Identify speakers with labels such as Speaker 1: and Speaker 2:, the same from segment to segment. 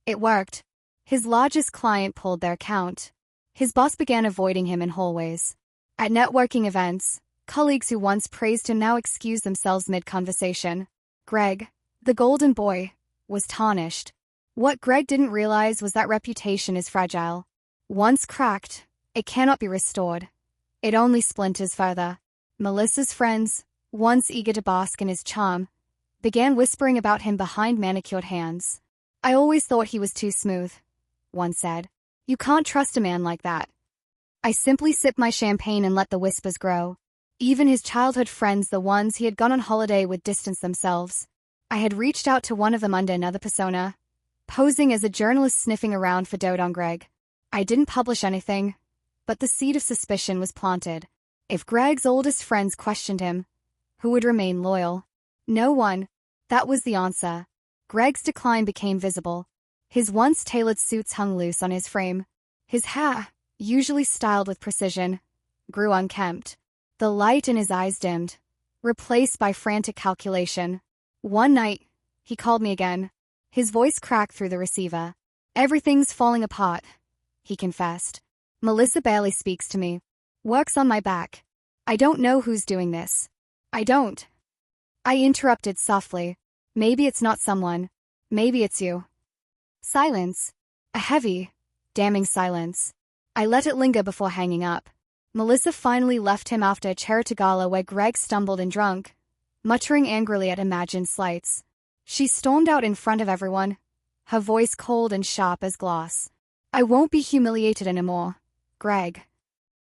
Speaker 1: It worked. His largest client pulled their account. His boss began avoiding him in hallways. At networking events, colleagues who once praised him now excused themselves mid-conversation. Greg, the golden boy, was tarnished. What Greg didn't realize was that reputation is fragile. Once cracked, it cannot be restored. It only splinters further. Melissa's friends, once eager to bask in his charm, began whispering about him behind manicured hands. "I always thought he was too smooth," one said. "You can't trust a man like that." I simply sipped my champagne and let the whispers grow. Even his childhood friends, the ones he had gone on holiday with, distanced themselves. I had reached out to one of them under another persona, posing as a journalist sniffing around for dirt on Greg. I didn't publish anything, but the seed of suspicion was planted. If Greg's oldest friends questioned him, who would remain loyal? No one. That was the answer. Greg's decline became visible. His once tailored suits hung loose on his frame. His hair, usually styled with precision, grew unkempt. The light in his eyes dimmed, replaced by frantic calculation. One night, he called me again. His voice cracked through the receiver. "Everything's falling apart," he confessed. "Melissa barely speaks to me. Works on my back. I don't know who's doing this. I don't." I interrupted softly. "Maybe it's not someone. Maybe it's you." Silence. A heavy, damning silence. I let it linger before hanging up. Melissa finally left him after a charity gala where Greg stumbled and drunk, muttering angrily at imagined slights. She stormed out in front of everyone, her voice cold and sharp as glass. "I won't be humiliated anymore, Greg."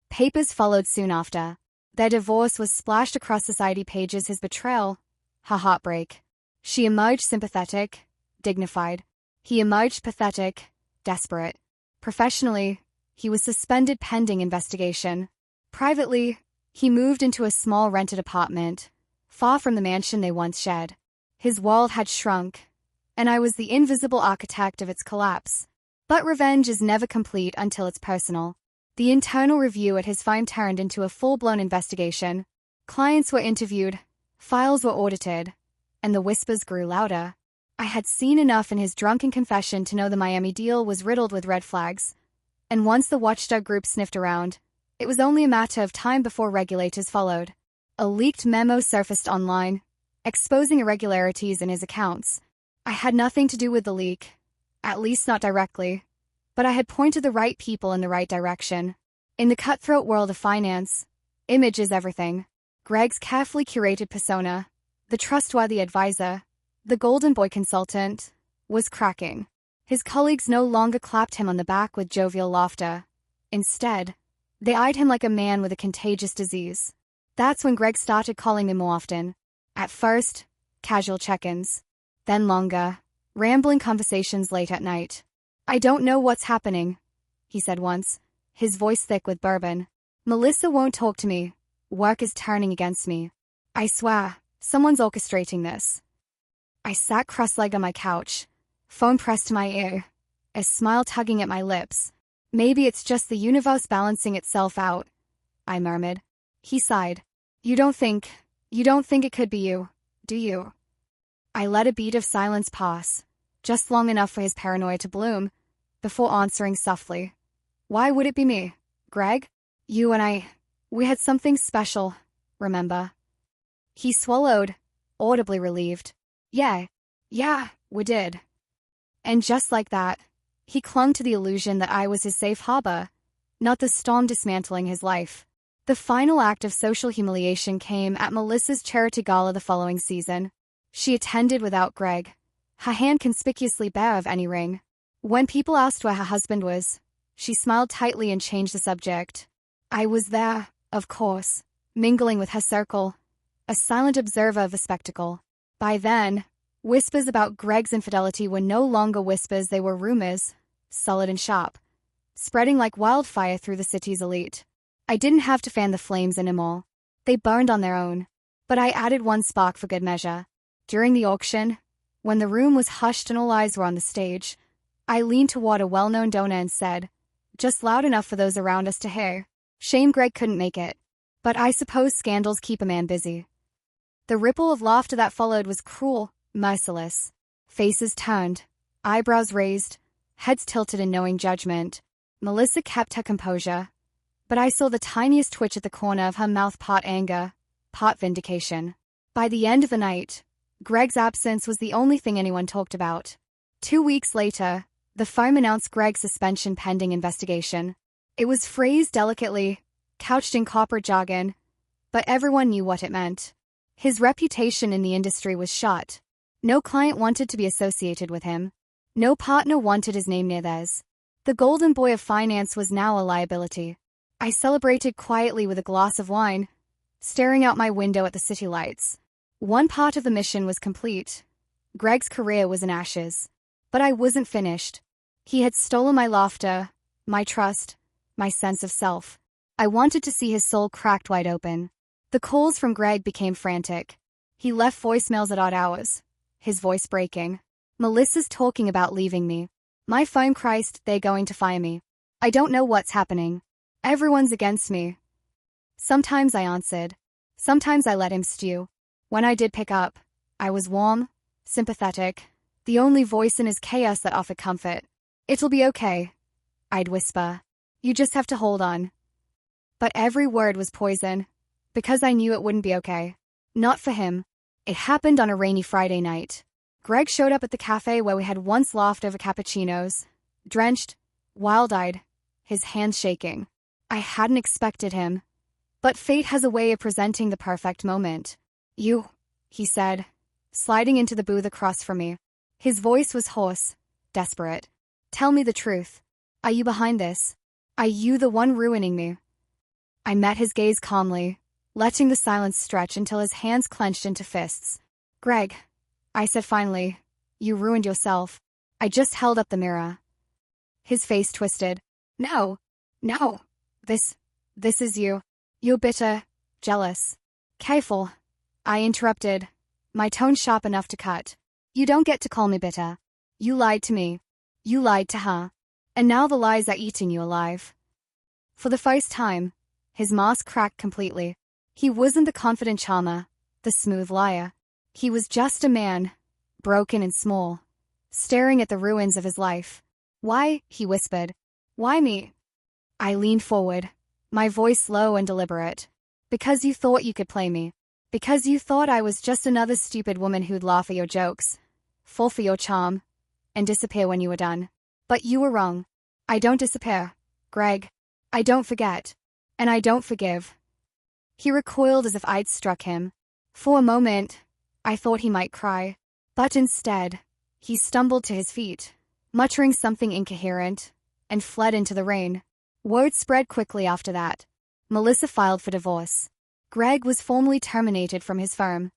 Speaker 1: Papers followed soon after. Their divorce was splashed across society pages, his betrayal, her heartbreak. She emerged sympathetic, dignified. He emerged pathetic, desperate. Professionally, he was suspended pending investigation. Privately, he moved into a small rented apartment, far from the mansion they once shared. His world had shrunk, and I was the invisible architect of its collapse. But revenge is never complete until it's personal. The internal review at his firm turned into a full-blown investigation. Clients were interviewed, files were audited, and the whispers grew louder. I had seen enough in his drunken confession to know the Miami deal was riddled with red flags. And once the watchdog group sniffed around, it was only a matter of time before regulators followed. A leaked memo surfaced online, exposing irregularities in his accounts. I had nothing to do with the leak, at least not directly, but I had pointed the right people in the right direction. In the cutthroat world of finance, image is everything. Greg's carefully curated persona, the trustworthy advisor, the golden boy consultant, was cracking. His colleagues no longer clapped him on the back with jovial laughter. Instead, they eyed him like a man with a contagious disease. That's when Greg started calling me more often. At first, casual check-ins. Then longer, rambling conversations late at night. "I don't know what's happening," he said once, his voice thick with bourbon. "Melissa won't talk to me. Work is turning against me. I swear, someone's orchestrating this." I sat cross-legged on my couch, phone pressed to my ear, a smile tugging at my lips. "Maybe it's just the universe balancing itself out," I murmured. He sighed. You don't think it could be you, do you?" I let a beat of silence pass, just long enough for his paranoia to bloom, before answering softly. "Why would it be me, Greg? You and I, we had something special, remember?" He swallowed, audibly relieved. Yeah, we did." And just like that, he clung to the illusion that I was his safe harbor, not the storm dismantling his life. The final act of social humiliation came at Melissa's charity gala the following season. She attended without Greg, her hand conspicuously bare of any ring. When people asked where her husband was, she smiled tightly and changed the subject. I was there, of course, mingling with her circle, a silent observer of the spectacle. By then, whispers about Greg's infidelity were no longer whispers, they were rumors, solid and sharp, spreading like wildfire through the city's elite. I didn't have to fan the flames anymore. They burned on their own. But I added one spark for good measure. During the auction, when the room was hushed and all eyes were on the stage, I leaned toward a well-known donor and said, just loud enough for those around us to hear, "Shame Greg couldn't make it. But I suppose scandals keep a man busy." The ripple of laughter that followed was cruel, merciless. Faces turned, eyebrows raised, heads tilted in knowing judgment. Melissa kept her composure, but I saw the tiniest twitch at the corner of her mouth, part anger, part vindication. By the end of the night, Greg's absence was the only thing anyone talked about. 2 weeks later, the firm announced Greg's suspension pending investigation. It was phrased delicately, couched in corporate jargon, but everyone knew what it meant. His reputation in the industry was shot. No client wanted to be associated with him. No partner wanted his name near theirs. The golden boy of finance was now a liability. I celebrated quietly with a glass of wine, staring out my window at the city lights. One part of the mission was complete. Greg's career was in ashes. But I wasn't finished. He had stolen my laughter, my trust, my sense of self. I wanted to see his soul cracked wide open. The calls from Greg became frantic. He left voicemails at odd hours, his voice breaking. Melissa's talking about leaving me. My phone, Christ, they're going to fire me. I don't know what's happening. Everyone's against me. Sometimes I answered. Sometimes I let him stew. When I did pick up, I was warm, sympathetic, the only voice in his chaos that offered comfort. It'll be okay, I'd whisper. You just have to hold on. But every word was poison, because I knew it wouldn't be okay. Not for him. It happened on a rainy Friday night. Greg showed up at the cafe where we had once laughed over cappuccinos, drenched, wild-eyed, his hands shaking. I hadn't expected him. But fate has a way of presenting the perfect moment. You, he said, sliding into the booth across from me. His voice was hoarse, desperate. Tell me the truth. Are you behind this? Are you the one ruining me? I met his gaze calmly, letting the silence stretch until his hands clenched into fists. Greg, I said finally, you ruined yourself. I just held up the mirror. His face twisted. No. This is you. You're bitter, jealous, careful. I interrupted, my tone sharp enough to cut. You don't get to call me bitter. You lied to me. You lied to her. And now the lies are eating you alive. For the first time, his mask cracked completely. He wasn't the confident charmer, the smooth liar. He was just a man, broken and small, staring at the ruins of his life. Why? He whispered. Why me? I leaned forward, my voice low and deliberate. Because you thought you could play me. Because you thought I was just another stupid woman who'd laugh at your jokes, fall for your charm, and disappear when you were done. But you were wrong. I don't disappear, Greg. I don't forget. And I don't forgive. He recoiled as if I'd struck him. For a moment, I thought he might cry. But instead, he stumbled to his feet, muttering something incoherent, and fled into the rain. Word spread quickly after that. Melissa filed for divorce. Greg was formally terminated from his firm.